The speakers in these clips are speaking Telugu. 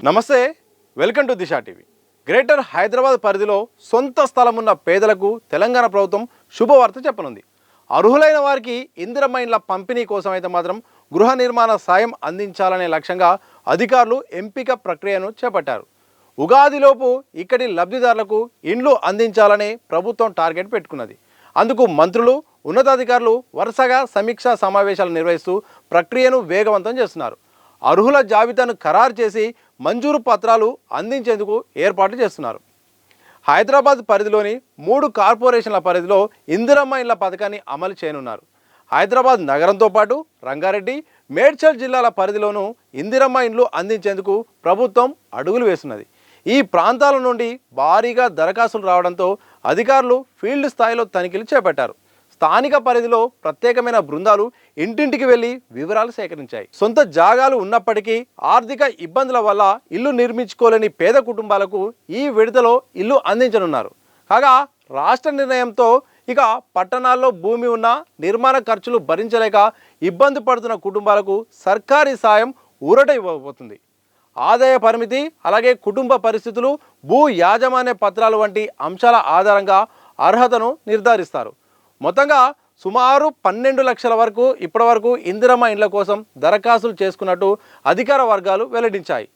నమస్తే, welcome to Disha TV. Greater Hyderabad పరిధిలో సొంత స్థలం ఉన్న పేదలకు తెలంగాణ ప్రభుత్వం శుభవార్త చెప్పనుంది. అర్హులైన వారికి ఇందిరమ్మ ఇండ్ల పంపిణీ కోసం అయితే మాత్రం గృహ నిర్మాణ సాయం అందించాలనే లక్ష్యంగా అధికారులు ఎంపిక ప్రక్రియను చేపట్టారు. ఉగాదిలోపు ఇక్కడి లబ్ధిదారులకు ఇండ్లు అందించాలని ప్రభుత్వం టార్గెట్ పెట్టుకున్నది. అందుకు మంత్రులు, ఉన్నతాధికారులు వరుసగా సమీక్షా సమావేశాలు నిర్వహిస్తూ ప్రక్రియను వేగవంతం చేస్తున్నారు. అర్హుల జాబితాను ఖరారు చేసి మంజూరు పత్రాలు అందించేందుకు ఏర్పాట్లు చేస్తున్నారు. హైదరాబాద్ పరిధిలోని 3 కార్పొరేషన్ల పరిధిలో ఇందిరమ్మ ఇండ్ల పథకాన్ని అమలు చేయనున్నారు. హైదరాబాద్ నగరంతో పాటు రంగారెడ్డి, మేడ్చల్ జిల్లాల పరిధిలోనూ ఇందిరమ్మ ఇండ్లు అందించేందుకు ప్రభుత్వం అడుగులు వేస్తున్నది. ఈ ప్రాంతాల నుండి భారీగా దరఖాస్తులు రావడంతో అధికారులు ఫీల్డ్ స్థాయిలో తనిఖీలు చేపట్టారు. స్థానిక పరిధిలో ప్రత్యేకమైన బృందాలు ఇంటింటికి వెళ్లి వివరాలు సేకరించాయి. సొంత జాగాలు ఉన్నప్పటికీ ఆర్థిక ఇబ్బందుల వల్ల ఇల్లు నిర్మించుకోలేని పేద కుటుంబాలకు ఈ విడతలో ఇల్లు అందించనున్నారు. కాగా రాష్ట్ర నిర్ణయంతో ఇక పట్టణాల్లో భూమి ఉన్న నిర్మాణ ఖర్చులు భరించలేక ఇబ్బంది పడుతున్న కుటుంబాలకు సర్కారీ సాయం ఊరట ఇవ్వబోతుంది. ఆదాయ పరిమితి, అలాగే కుటుంబ పరిస్థితులు, భూ యాజమాన్య పత్రాలు వంటి అంశాల ఆధారంగా అర్హతను నిర్ధారిస్తారు. మొత్తంగా సుమారు 12 లక్షల వరకు ఇప్పటివరకు ఇందిరమ్మ ఇండ్ల కోసం దరఖాస్తులు చేసుకున్నట్టు అధికార వర్గాలు వెల్లడించాయి.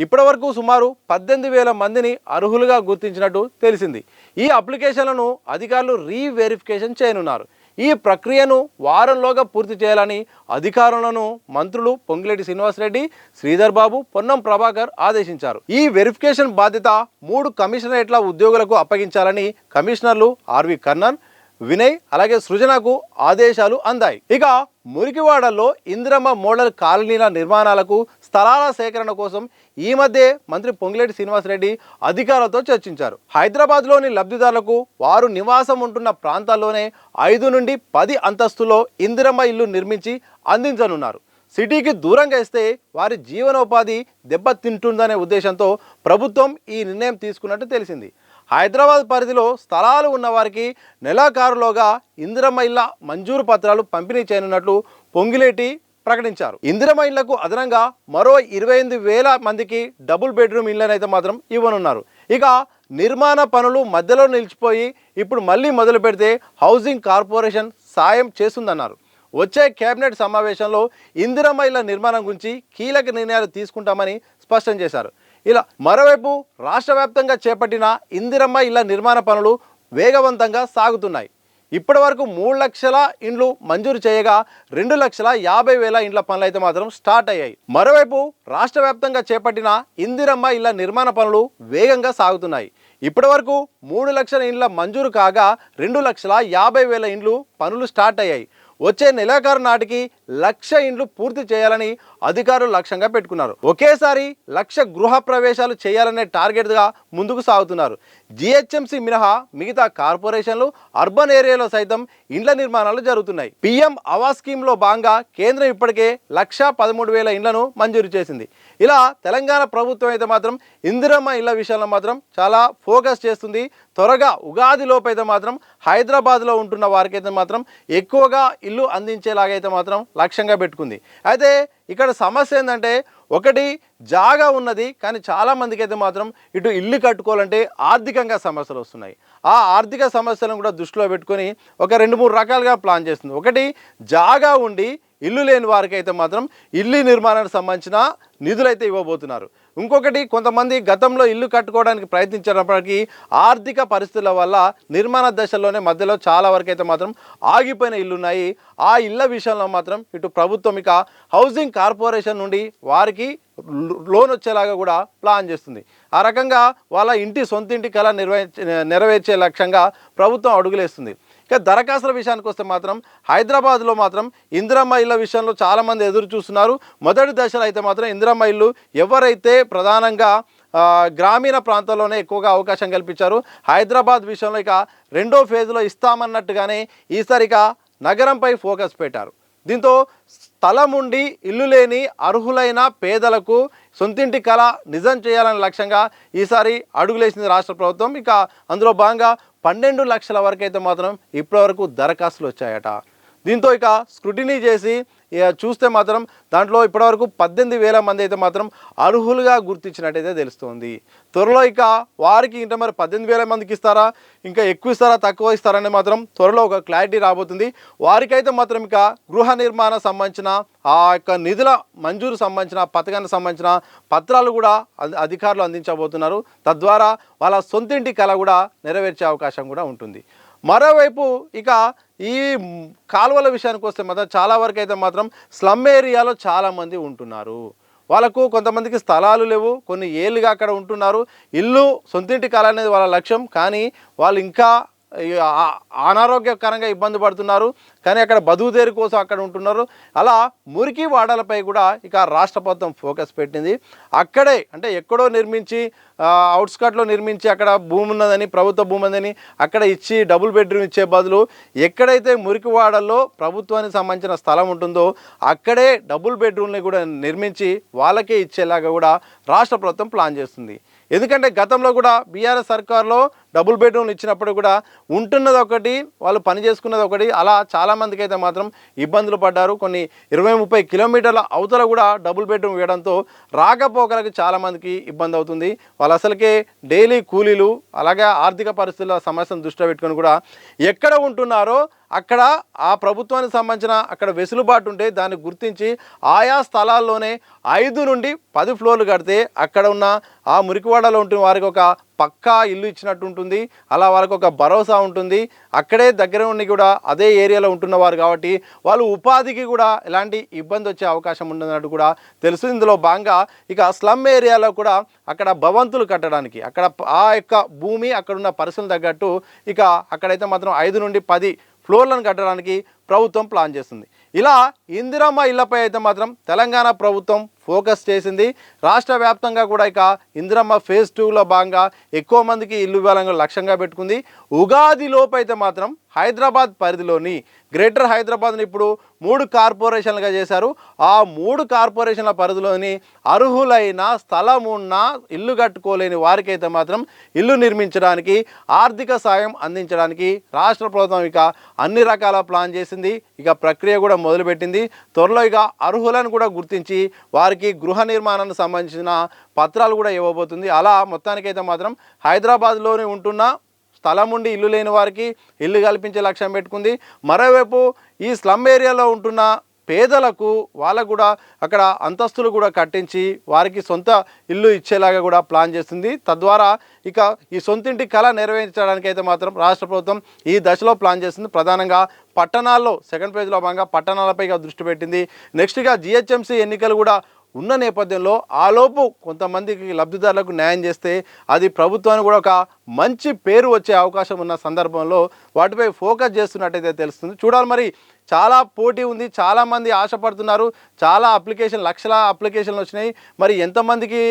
ఇప్పటివరకు సుమారు 18,000 మందిని అర్హులుగా గుర్తించినట్టు తెలిసింది. ఈ అప్లికేషన్లను అధికారులు రీవెరిఫికేషన్ చేయనున్నారు. ఈ ప్రక్రియను వారంలోగా పూర్తి చేయాలని అధికారులను మంత్రులు పొంగిలేటి శ్రీనివాసరెడ్డి, శ్రీధర్ బాబు, పొన్నం ప్రభాకర్ ఆదేశించారు. ఈ వెరిఫికేషన్ బాధ్యత 3 కమిషనరేట్ల ఉద్యోగులకు అప్పగించాలని కమిషనర్లు ఆర్వి కర్ణన్, వినయ్, అలాగే సృజనకు ఆదేశాలు అందాయి. ఇక మురికివాడల్లో ఇందిరమ్మ మోడల్ కాలనీల నిర్మాణాలకు స్థలాల సేకరణ కోసం ఈ మధ్య మంత్రి పొంగిలేటి శ్రీనివాసరెడ్డి అధికారులతో చర్చించారు. హైదరాబాద్లోని లబ్ధిదారులకు వారు నివాసం ఉంటున్న ప్రాంతాల్లోనే 5 నుండి 10 అంతస్తులో ఇందిరమ్మ ఇల్లు నిర్మించి అందించనున్నారు. సిటీకి దూరంగా ఇస్తే వారి జీవనోపాధి దెబ్బతింటుందనే ఉద్దేశంతో ప్రభుత్వం ఈ నిర్ణయం తీసుకున్నట్టు తెలిసింది. హైదరాబాద్ పరిధిలో స్థలాలు ఉన్నవారికి నెలాఖరులోగా ఇందిరమ్మ ఇళ్ల మంజూరు పత్రాలు పంపిణీ చేయనున్నట్లు పొంగిలేటి ప్రకటించారు. ఇందిరమ్మ ఇళ్లకు అదనంగా మరో 28,000 మందికి డబుల్ బెడ్రూమ్ ఇళ్లనైతే మాత్రం ఇవ్వనున్నారు. ఇక నిర్మాణ పనులు మధ్యలో నిలిచిపోయి ఇప్పుడు మళ్ళీ మొదలు పెడితే హౌసింగ్ కార్పొరేషన్ సాయం చేస్తుందన్నారు. వచ్చే కేబినెట్ సమావేశంలో ఇందిరమ్మ ఇళ్ల నిర్మాణం గురించి కీలక నిర్ణయాలు తీసుకుంటామని స్పష్టం చేశారు. ఇలా మరోవైపు రాష్ట్ర వ్యాప్తంగా చేపట్టిన ఇందిరమ్మ ఇళ్ల నిర్మాణ పనులు వేగవంతంగా సాగుతున్నాయి. ఇప్పటి వరకు 3 లక్షల ఇండ్లు మంజూరు చేయగా 2,50,000 ఇండ్ల పనులు అయితే మాత్రం స్టార్ట్ అయ్యాయి. మరోవైపు రాష్ట్ర వ్యాప్తంగా చేపట్టిన ఇందిరమ్మ ఇళ్ల నిర్మాణ పనులు వేగంగా సాగుతున్నాయి. ఇప్పటి వరకు 3 లక్షల ఇండ్ల మంజూరు కాగా 2,50,000 ఇండ్లు పనులు స్టార్ట్ అయ్యాయి. వచ్చే నెలాఖరు నాటికి 1,00,000 ఇండ్లు పూర్తి చేయాలని అధికారులు లక్ష్యంగా పెట్టుకున్నారు. ఒకేసారి 1,00,000 గృహ ప్రవేశాలు చేయాలనే టార్గెట్గా ముందుకు సాగుతున్నారు. జిహెచ్ఎంసీ మినహా మిగతా కార్పొరేషన్లు, అర్బన్ ఏరియాలో సైతం ఇండ్ల నిర్మాణాలు జరుగుతున్నాయి. పిఎం ఆవాస్ స్కీమ్లో భాగంగా కేంద్రం ఇప్పటికే 1,13,000 ఇండ్లను మంజూరు చేసింది. ఇలా తెలంగాణ ప్రభుత్వం అయితే మాత్రం ఇందిరమ్మ ఇళ్ల విషయంలో మాత్రం చాలా ఫోకస్ చేస్తుంది. త్వరగా ఉగాది లోపు అయితే మాత్రం హైదరాబాద్లో ఉంటున్న వారికి అయితే మాత్రం ఎక్కువగా ఇల్లు అందించేలాగైతే మాత్రం లక్ష్యంగా పెట్టుకుంది. అయితే ఇక్కడ సమస్య ఏంటంటే, ఒకటి జాగా ఉన్నది కానీ చాలామందికి అయితే మాత్రం ఇటు ఇల్లు కట్టుకోవాలంటే ఆర్థికంగా సమస్యలు వస్తున్నాయి. ఆ ఆర్థిక సమస్యలను కూడా దృష్టిలో పెట్టుకొని ఒక 2-3 రకాలుగా ప్లాన్ చేస్తుంది. ఒకటి, జాగా ఉండి ఇల్లు లేని వారికి అయితే మాత్రం ఇల్లు నిర్మాణానికి సంబంధించిన నిధులైతే ఇవ్వబోతున్నారు. ఇంకొకటి, కొంతమంది గతంలో ఇల్లు కట్టుకోవడానికి ప్రయత్నించినప్పటికీ ఆర్థిక పరిస్థితుల వల్ల నిర్మాణ దశలోనే మధ్యలో చాలా వరకు అయితే మాత్రం ఆగిపోయిన ఇల్లు ఉన్నాయి. ఆ ఇళ్ల విషయంలో మాత్రం ఇటు ప్రభుత్వం ఇక హౌసింగ్ కార్పొరేషన్ నుండి వారికి లోన్ వచ్చేలాగా కూడా ప్లాన్ చేస్తుంది. ఆ రకంగా వాళ్ళ సొంత ఇంటి కళ నెరవేర్చే లక్ష్యంగా ప్రభుత్వం అడుగులేస్తుంది. ఇక దరఖాస్తుల విషయానికి వస్తే మాత్రం హైదరాబాద్లో మాత్రం ఇందిరమ్మ ఇళ్ల విషయంలో చాలామంది ఎదురు చూస్తున్నారు. మొదటి దశలో అయితే మాత్రం ఇందిరమ్మ ఇల్లు ఎవరైతే ప్రధానంగా గ్రామీణ ప్రాంతాల్లోనే ఎక్కువగా అవకాశం కల్పించారు. హైదరాబాద్ విషయంలో ఇక 2వ ఫేజ్లో ఇస్తామన్నట్టుగానే ఈసారి ఇక నగరంపై ఫోకస్ పెట్టారు. దీంతో స్థలం ఉండి ఇల్లు లేని అర్హులైన పేదలకు సొంతింటి కళ నిజం చేయాలనే లక్ష్యంగా ఈసారి అడుగులేసింది రాష్ట్ర ప్రభుత్వం. ఇక అందులో భాగంగా 12 లక్షల వరకు అయితే మాత్రం ఇప్పటివరకు దరఖాస్తులు వచ్చాయట. దీంతో ఇక స్క్రూటినీ చేసి ఇక చూస్తే మాత్రం దాంట్లో ఇప్పటివరకు 18,000 మంది అయితే మాత్రం అర్హులుగా గుర్తించినట్టయితే తెలుస్తుంది. త్వరలో ఇక వారికి ఇంట మరి 18,000 మందికి ఇస్తారా, ఇంకా ఎక్కువ ఇస్తారా, తక్కువ ఇస్తారని మాత్రం త్వరలో ఒక క్లారిటీ రాబోతుంది. వారికైతే మాత్రం ఇక గృహ నిర్మాణం సంబంధించిన ఆ యొక్క నిధుల మంజూరు సంబంధించిన పథకానికి సంబంధించిన పత్రాలు కూడా అధికారులు అందించబోతున్నారు. తద్వారా వాళ్ళ సొంతింటి కళ కూడా నెరవేర్చే అవకాశం కూడా ఉంటుంది. మరోవైపు ఇక ఈ కాలువల విషయానికి వస్తే మాత్రం చాలా వరకు అయితే మాత్రం స్లమ్ ఏరియాలో చాలామంది ఉంటున్నారు. వాళ్ళకు కొంతమందికి స్థలాలు లేవు, కొన్ని ఏళ్ళుగా అక్కడ ఉంటున్నారు. ఇల్లు సొంతింటి కళ అనేది వాళ్ళ లక్ష్యం, కానీ వాళ్ళు ఇంకా అనారోగ్యకరంగా ఇబ్బంది పడుతున్నారు. కానీ అక్కడ బతుకుదేరు కోసం అక్కడ ఉంటున్నారు. అలా మురికి వాడలపై కూడా ఇక రాష్ట్ర ప్రభుత్వం ఫోకస్ పెట్టింది. అక్కడే అంటే ఎక్కడో నిర్మించి అవుట్స్కట్లో నిర్మించి అక్కడ భూమి ఉన్నదని, ప్రభుత్వ భూమి ఉందని అక్కడ ఇచ్చి డబుల్ బెడ్రూమ్ ఇచ్చే బదులు ఎక్కడైతే మురికి వాడల్లో ప్రభుత్వానికి సంబంధించిన స్థలం ఉంటుందో అక్కడే డబుల్ బెడ్రూమ్ని కూడా నిర్మించి వాళ్ళకే ఇచ్చేలాగా కూడా రాష్ట్ర ప్రభుత్వం ప్లాన్ చేస్తుంది. ఎందుకంటే గతంలో కూడా బీఆర్ఎస్ సర్కార్లో డబుల్ బెడ్రూమ్లు ఇచ్చినప్పుడు కూడా ఉంటున్నది ఒకటి, వాళ్ళు పని చేసుకున్నది ఒకటి, అలా చాలామందికి అయితే మాత్రం ఇబ్బందులు పడ్డారు. కొన్ని 20-30 కిలోమీటర్ల అవతల కూడా డబుల్ బెడ్రూమ్ వేయడంతో రాకపోకలకు చాలామందికి ఇబ్బంది అవుతుంది. వాళ్ళు అసలుకే డైలీ కూలీలు, అలాగే ఆర్థిక పరిస్థితుల సమస్యను దృష్టిలో పెట్టుకొని కూడా ఎక్కడ ఉంటున్నారో అక్కడ ఆ ప్రభుత్వానికి సంబంధించిన అక్కడ వెసులుబాటు ఉంటే దాన్ని గుర్తించి ఆయా స్థలాల్లోనే 5 నుండి 10 ఫ్లోర్లు కడితే అక్కడ ఉన్న ఆ మురికివాడలో ఉంటున్న వారికి ఒక పక్కా ఇల్లు ఇచ్చినట్టు ఉంటుంది. అలా వాళ్ళకు ఒక భరోసా ఉంటుంది. అక్కడే దగ్గర ఉండి కూడా అదే ఏరియాలో ఉంటున్నవారు కాబట్టి వాళ్ళు ఉపాధికి కూడా ఎలాంటి ఇబ్బంది వచ్చే అవకాశం ఉండదన్నట్టు కూడా తెలుసు. ఇందులో భాగంగా ఇక స్లమ్ ఏరియాలో కూడా అక్కడ భవంతులు కట్టడానికి అక్కడ ఆ యొక్క భూమి అక్కడున్న పరిస్థితులు తగ్గట్టు ఇక అక్కడైతే మాత్రం 5 నుండి 10 ఫ్లోర్లను కట్టడానికి ప్రభుత్వం ప్లాన్ చేస్తుంది. ఇలా ఇందిరమ్మ ఇళ్లపై అయితే మాత్రం తెలంగాణ ప్రభుత్వం ఫోకస్ చేసింది. రాష్ట్ర వ్యాప్తంగా కూడా ఇక ఇందిరమ్మ ఫేజ్ 2లో భాగంగా ఎక్కువ మందికి ఇల్లు ఇవ్వాలని లక్ష్యంగా పెట్టుకుంది. ఉగాది లోపు అయితే మాత్రం హైదరాబాద్ పరిధిలోని గ్రేటర్ హైదరాబాద్ని ఇప్పుడు 3 కార్పొరేషన్లుగా చేశారు. ఆ 3 కార్పొరేషన్ల పరిధిలోని అర్హులైన స్థలం ఉన్న ఇల్లు కట్టుకోలేని వారికైతే మాత్రం ఇల్లు నిర్మించడానికి ఆర్థిక సాయం అందించడానికి రాష్ట్ర ప్రభుత్వం ఇక అన్ని రకాల ప్లాన్ చేసింది. ఇక ప్రక్రియ కూడా మొదలుపెట్టింది. త్వరలో ఇక అర్హులను కూడా గుర్తించి వారికి గృహ నిర్మాణానికి సంబంధించిన పత్రాలు కూడా ఇవ్వబోతుంది. అలా మొత్తానికైతే మాత్రం హైదరాబాద్లోనే ఉంటున్న స్థలం ఉండి ఇల్లు లేని వారికి ఇల్లు కల్పించే లక్ష్యం పెట్టుకుంది. మరోవైపు ఈ స్లమ్ ఏరియాలో ఉంటున్న పేదలకు వాళ్ళకు కూడా అక్కడ అంతస్తులు కూడా కట్టించి వారికి సొంత ఇల్లు ఇచ్చేలాగా కూడా ప్లాన్ చేస్తుంది. తద్వారా ఇక ఈ సొంతింటి కళ నెరవేర్చడానికి అయితే మాత్రం రాష్ట్ర ప్రభుత్వం ఈ దశలో ప్లాన్ చేస్తుంది. ప్రధానంగా పట్టణాల్లో సెకండ్ ఫేజ్లో భాగంగా పట్టణాలపై దృష్టి పెట్టింది. నెక్స్ట్గా జిహెచ్ఎంసీ ఎన్నికలు కూడా ఉన్న నేపథ్యంలో ఆలోపు కొంతమందికి లబ్ధిదారులకు న్యాయం చేస్తే అది ప్రభుత్వానికి కూడా ఒక మంచి పేరు వచ్చే అవకాశం ఉన్న సందర్భంలో వాటిపై ఫోకస్ చేస్తున్నట్టయితే తెలుస్తుంది. చూడాలి మరి. చాలా పోటీ ఉంది, చాలామంది ఆశపడుతున్నారు. చాలా లక్షల అప్లికేషన్లు వచ్చినాయి. మరి ఎంతమందికి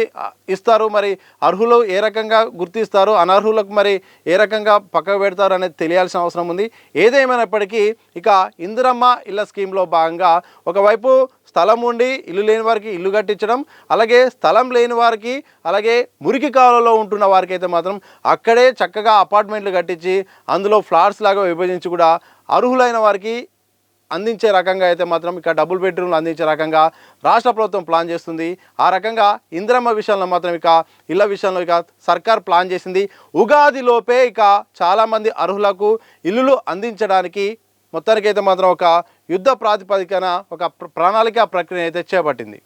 ఇస్తారు, మరి అర్హులు ఏ రకంగా గుర్తిస్తారు, అనర్హులకు మరి ఏ రకంగా పక్కకు పెడతారు అనేది తెలియాల్సిన అవసరం ఉంది. ఏదేమైనప్పటికీ ఇక ఇందిరమ్మ ఇళ్ళ స్కీమ్లో భాగంగా ఒకవైపు స్థలం ఉండి ఇల్లు లేని వారికి ఇల్లు కట్టించడం, అలాగే స్థలం లేని వారికి, అలాగే మురికి కాలువలో ఉంటున్న వారికి అయితే మాత్రం అక్కడే చక్కగా అపార్ట్మెంట్లు కట్టించి అందులో ఫ్లాట్స్ లాగా విభజించి కూడా అర్హులైన వారికి అందించే రకంగా అయితే మాత్రం ఇక డబుల్ బెడ్రూమ్లు అందించే రకంగా రాష్ట్ర ప్రభుత్వం ప్లాన్ చేస్తుంది. ఆ రకంగా ఇందిరమ్మ విషయంలో మాత్రం ఇక ఇళ్ళ విషయంలో ఇక సర్కార్ ప్లాన్ చేసింది. ఉగాది లోపే ఇక చాలామంది అర్హులకు ఇల్లులు అందించడానికి మొత్తానికైతే మాత్రం ఒక యుద్ధ ప్రాతిపదికన ఒక ప్రణాళిక ప్రక్రియ అయితే చేపట్టింది.